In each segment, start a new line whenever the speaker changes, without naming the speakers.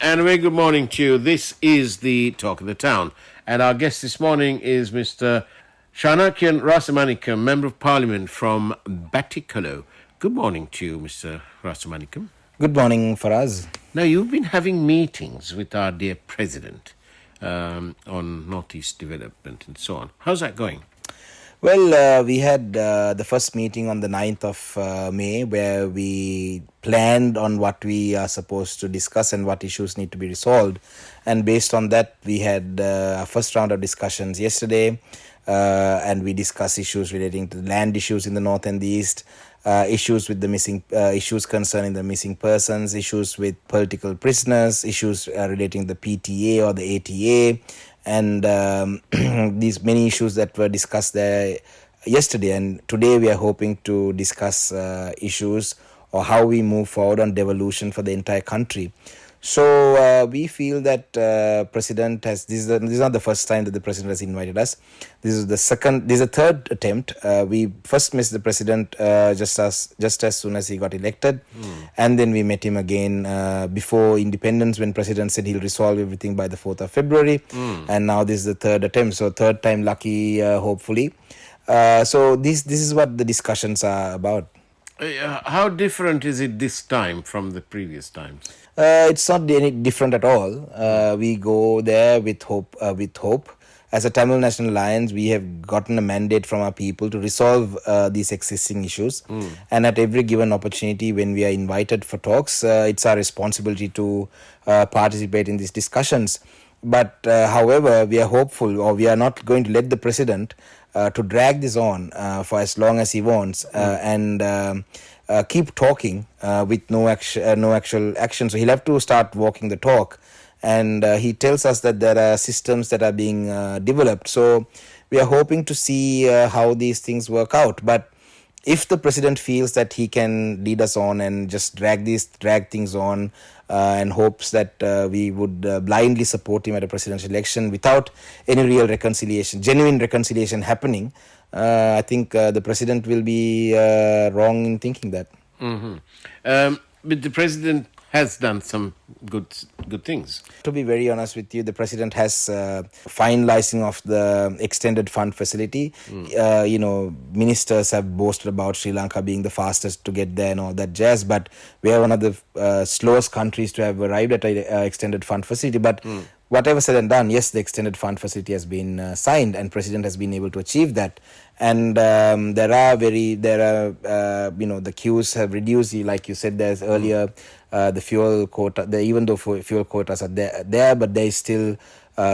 And a very good morning to you. This is the Talk of the Town. And our guest this morning is Mr. Shanakiyan Rasamanickam, Member of Parliament from Batticaloa. Good morning to you, Mr. Rasamanickam.
Good morning, Faraz.
Now, you've been having meetings with our dear President on Northeast Development and so on. How's that going?
Well, we had the first meeting on the 9th of May where we planned on what we are supposed to discuss and what issues need to be resolved. And based on that, we had a first round of discussions yesterday and we discussed issues relating to the land issues in the north and the east, issues with the missing issues concerning the missing persons, issues with political prisoners, issues relating to the PTA or the ATA, and these many issues that were discussed there yesterday. And today we are hoping to discuss issues or how we move forward on devolution for the entire country. So we feel that President has, this is not the first time that the President has invited us. This is the third attempt. We first missed the President just as soon as he got elected. And then we met him again before independence when President said he'll resolve everything by the 4th of February. And now this is the third attempt. So third time lucky, hopefully. So this is what the discussions are about.
How different is it this time from the previous times?
It's not any different at all. We go there with hope. As a Tamil National Alliance, we have gotten a mandate from our people to resolve these existing issues. And at every given opportunity, when we are invited for talks, it's our responsibility to participate in these discussions. But however, we are hopeful, or we are not going to let the President to drag this on for as long as he wants and keep talking with no actual action. So he'll have to start walking the talk. And he tells us that there are systems that are being developed. So we are hoping to see how these things work out. But if the President feels that he can lead us on and just drag things on and hopes that we would blindly support him at a presidential election without any real genuine reconciliation happening, I think the President will be wrong in thinking that.
But the President has done some good things.
To be very honest with you, the President has finalizing of the extended fund facility. Ministers have boasted about Sri Lanka being the fastest to get there and all that jazz, but we are one of the slowest countries to have arrived at an extended fund facility. But whatever said and done, yes, the extended fund facility has been signed and President has been able to achieve that. And the queues have reduced. Like you said, there's earlier the fuel quota. Even though fuel quotas are there, but there is still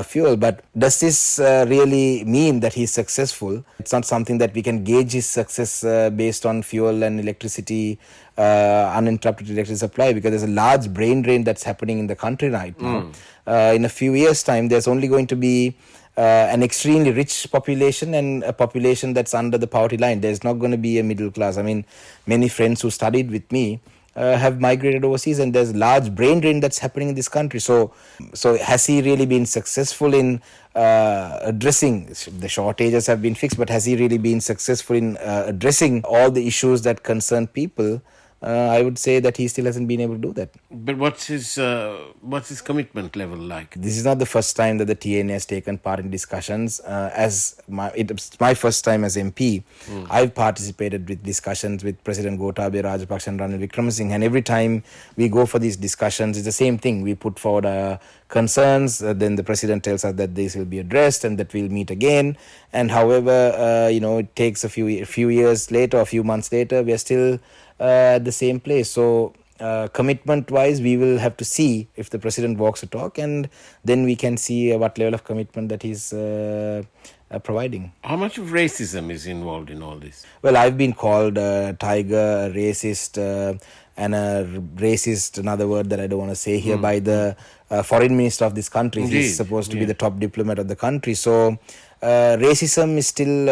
fuel. But does this really mean that he's successful? It's not something that we can gauge his success based on fuel and electricity, uninterrupted electricity supply, because there's a large brain drain that's happening in the country right now. In a few years' time, there's only going to be an extremely rich population and a population that's under the poverty line. There's not going to be a middle class. I mean, many friends who studied with me have migrated overseas, and there's large brain drain that's happening in this country. So has he really been successful in addressing the shortages have been fixed, but has he really been successful in addressing all the issues that concern people? I would say that he still hasn't been able to do that.
But what's his commitment level like?
This is not the first time that the TNA has taken part in discussions. It's my first time as MP. I've participated with discussions with President Gotabaya Rajapaksa and Ranil Wickremesinghe, and every time we go for these discussions, it's the same thing. We put forward our concerns, then the President tells us that this will be addressed and that we'll meet again. And however, it takes a few years later, a few months later, we are still at the same place. So commitment wise, we will have to see if the President walks the talk, and then we can see what level of commitment that he's providing.
How much of racism is involved in all this?
Well, I've been called a tiger, a racist, and a racist, another word that I don't want to say here, by the foreign minister of this country. Indeed. He's supposed to be the top diplomat of the country. So racism is still